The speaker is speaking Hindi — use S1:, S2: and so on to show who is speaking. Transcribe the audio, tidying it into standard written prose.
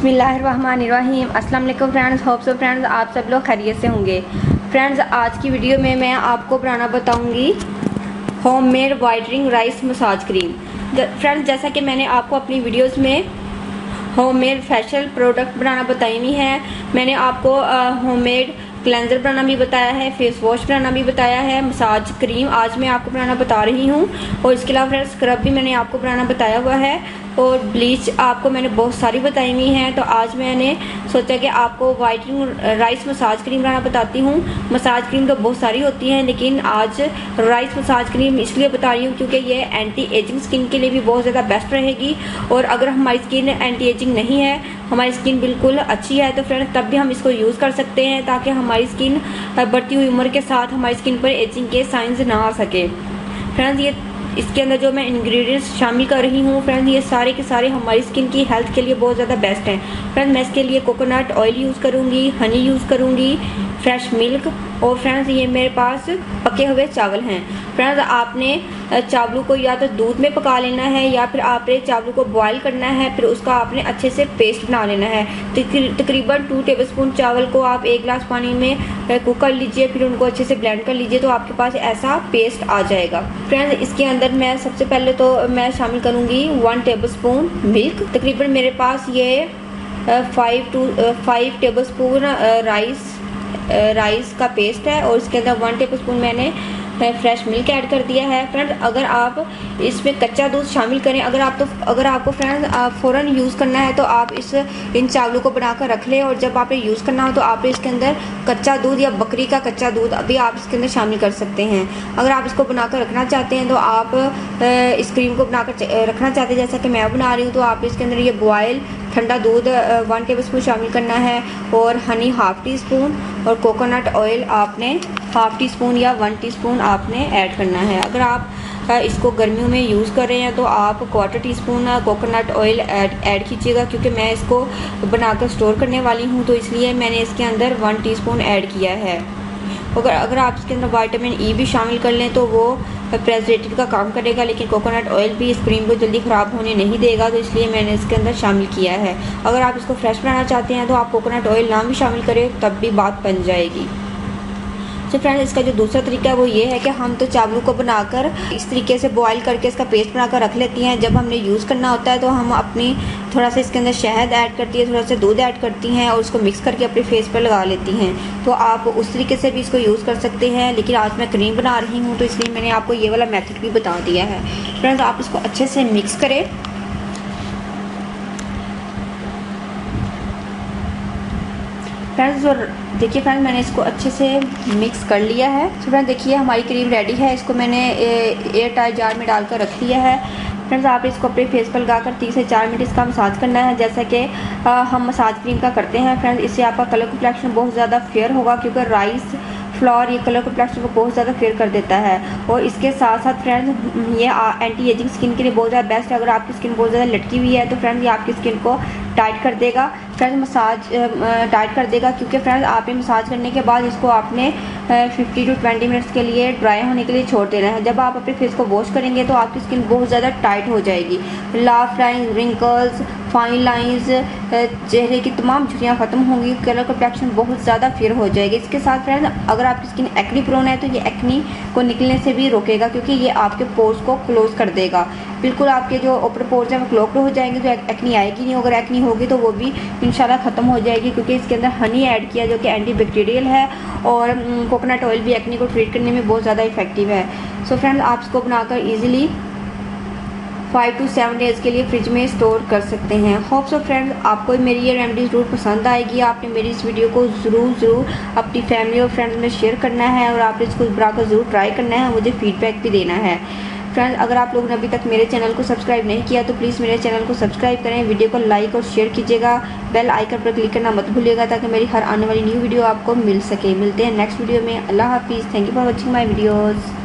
S1: बिस्मिल्लाहिर्रहमानिर्रहीम। अस्सलाम वालेकुम फ्रेंड्स, होप सो फ्रेंड्स आप सब लोग खैरियत से होंगे। फ्रेंड्स आज की वीडियो में मैं आपको बनाना बताऊंगी homemade whitening rice massage cream. Friends जैसा कि मैंने आपको अपनी वीडियोस में होममेड फेशियल प्रोडक्ट बनाना बताई हुई है, मैंने आपको होममेड क्लेंजर बनाना भी बताया है, फेस वॉश बनाना भी बताया है, मसाज क्रीम आज मैं आपको बनाना बता रही हूँ। और इसके अलावा फ्रेंड्स स्क्रब भी मैंने आपको बनाना बताया हुआ है और ब्लीच आपको मैंने बहुत सारी बताई हुई हैं। तो आज मैंने सोचा कि आपको वाइटनिंग राइस मसाज क्रीम बनाना बताती हूँ। मसाज क्रीम तो बहुत सारी होती हैं लेकिन आज राइस मसाज क्रीम इसलिए बता रही हूँ क्योंकि ये एंटी एजिंग स्किन के लिए भी बहुत ज़्यादा बेस्ट रहेगी। और अगर हमारी स्किन एंटी एजिंग नहीं है, हमारी स्किन बिल्कुल अच्छी है, तो फ्रेंड्स तब भी हम इसको यूज़ कर सकते हैं ताकि हमारी स्किन बढ़ती हुई उम्र के साथ हमारी स्किन पर एजिंग के साइंस ना आ सके। फ्रेंड्स ये इसके अंदर जो मैं इंग्रेडिएंट्स शामिल कर रही हूँ फ्रेंड्स ये सारे के सारे हमारी स्किन की हेल्थ के लिए बहुत ज़्यादा बेस्ट हैं। फ्रेंड्स मैं इसके लिए कोकोनट ऑयल यूज़ करूँगी, हनी यूज़ करूँगी, फ्रेश मिल्क और फ्रेंड्स ये मेरे पास पके हुए चावल हैं। फ्रेंड्स आपने चावलों को या तो दूध में पका लेना है या फिर आपने चावलों को बॉईल करना है, फिर उसका आपने अच्छे से पेस्ट बना लेना है। तकरीबन 2 टेबलस्पून चावल को आप 1 गिलास पानी में कुक कर लीजिए, फिर उनको अच्छे से ब्लेंड कर लीजिए तो आपके पास ऐसा पेस्ट आ जाएगा। फ्रेंड्स इसके अंदर मैं सबसे पहले तो मैं शामिल करूँगी 1 टेबलस्पून मिल्क। तकरीबन मेरे पास ये 5 टेबलस्पून राइस का पेस्ट है और इसके अंदर 1 टेबलस्पून मैंने फ्रेश मिल्क ऐड कर दिया है। फ्रेंड्स अगर आप इसमें कच्चा दूध शामिल करें, अगर आपको फ्रेंड्स फ़ौरन यूज़ करना है तो आप इन चावलों को बनाकर रख लें और जब आपने यूज़ करना हो तो आप इसके अंदर कच्चा दूध या बकरी का कच्चा दूध अभी आप इसके अंदर शामिल कर सकते हैं। अगर आप इसको बनाकर रखना चाहते हैं तो आप इस क्रीम को बनाकर रखना चाहते हैं जैसा कि मैं बना रही हूँ, तो आप इसके अंदर ये बॉयल ठंडा दूध 1 टेबलस्पून शामिल करना है और हनी 1/2 टीस्पून और कोकोनट ऑयल आपने 1/2 टीस्पून या 1 टीस्पून आपने ऐड करना है। अगर आप इसको गर्मियों में यूज़ कर रहे हैं तो आप 1/4 टीस्पून कोकोनट ऑयल ऐड कीजिएगा, क्योंकि मैं इसको बनाकर स्टोर करने वाली हूँ तो इसलिए मैंने इसके अंदर 1 टीस्पून ऐड किया है। अगर आप इसके अंदर विटामिन ई भी शामिल कर लें तो वो प्रेजर्वेटिव का काम करेगा, लेकिन कोकोनट ऑयल भी इस क्रीम को जल्दी ख़राब होने नहीं देगा, तो इसलिए मैंने इसके अंदर शामिल किया है। अगर आप इसको फ्रेश बनाना चाहते हैं तो आप कोकोनट ऑयल ना भी शामिल करें तब भी बात बन जाएगी। तो फ्रेंड्स इसका जो दूसरा तरीका है वो ये है कि हम तो चावलों को बनाकर इस तरीके से बॉईल करके इसका पेस्ट बनाकर रख लेती हैं। जब हमने यूज़ करना होता है तो हम अपनी थोड़ा सा इसके अंदर शहद ऐड करती है, थोड़ा सा दूध ऐड करती हैं और उसको मिक्स करके अपने फेस पर लगा लेती हैं। तो आप उस तरीके से भी इसको यूज़ कर सकते हैं, लेकिन आज मैं क्रीम बना रही हूँ तो इसलिए मैंने आपको ये वाला मेथड भी बता दिया है। फ्रेंड्स आप इसको अच्छे से मिक्स करें। फ्रेंड्स और देखिए फ्रेंड्स मैंने इसको अच्छे से मिक्स कर लिया है। तो फ्रेंड्स देखिए हमारी क्रीम रेडी है, इसको मैंने एयर टाइट जार में डालकर रख लिया है। फ्रेंड्स आप इसको अपने फेस पर लगाकर 3 से 4 मिनट इसका मसाज करना है जैसा कि हम मसाज क्रीम का करते हैं। फ्रेंड्स इससे आपका कलर कॉम्प्लेक्शन बहुत ज़्यादा फेयर होगा, क्योंकि राइस फ्लोर ये कलर कॉम्प्लेक्शन को बहुत ज़्यादा फेयर कर देता है। और इसके साथ साथ फ्रेंड्स ये एंटी एजिंग स्किन के लिए बहुत ज़्यादा बेस्ट है। अगर आपकी स्किन बहुत ज़्यादा लटकी हुई है तो फ्रेंड्स ये आपकी स्किन को टाइट कर देगा। फ्रेंड्स मसाज टाइट कर देगा, क्योंकि फ्रेंड्स आपने मसाज करने के बाद इसको आपने 50 to 20 मिनट्स के लिए ड्राई होने के लिए छोड़ देना है। जब आप अपने फेस को वॉश करेंगे तो आपकी स्किन बहुत ज़्यादा टाइट हो जाएगी। Laugh line, wrinkles, fine lines, चेहरे की तमाम झुर्रियाँ ख़त्म होंगी, कलर कॉम्प्लेक्शन बहुत ज़्यादा फेयर हो जाएगी। इसके साथ फ्रेंड्स अगर आपकी स्किन एक्नी प्रोन है तो ये एक्नी को निकलने से भी रोकेगा, क्योंकि ये आपके पोर्स को क्लोज कर देगा। बिल्कुल आपके जो ओपन पोर्स हैं वो क्लोज हो जाएंगे तो एक्नी आएगी नहीं। अगर एक्नी होगी तो वो भी इंशाल्लाह ख़त्म हो जाएगी, क्योंकि इसके अंदर हनी ऐड किया जो कि एंटी बैक्टीरियल है और कोकोनट ऑयल भी एक्नी को ट्रीट करने में बहुत ज़्यादा इफेक्टिव है। सो फ्रेंड्स आप इसको बनाकर ईजिली 5 to 7 डेज़ के लिए फ्रिज में स्टोर कर सकते हैं। होप सो फ्रेंड्स आपको मेरी ये रेमेडी ज़रूर पसंद आएगी। आपने मेरी इस वीडियो को ज़रूर अपनी फैमिली और फ्रेंड्स में शेयर करना है और आपने इसको बनाकर ज़रूर ट्राई करना है, मुझे फीडबैक भी देना है। फ्रेंड्स अगर आप लोगों ने अभी तक मेरे चैनल को सब्सक्राइब नहीं किया तो प्लीज़ मेरे चैनल को सब्सक्राइब करें, वीडियो को लाइक और शेयर कीजिएगा, बेल आइकन पर क्लिक करना मत भूलिएगा ताकि मेरी हर आने वाली न्यू वीडियो आपको मिल सके। मिलते हैं नेक्स्ट वीडियो में। अल्लाह हाफिज़। Thank you for watching my videos.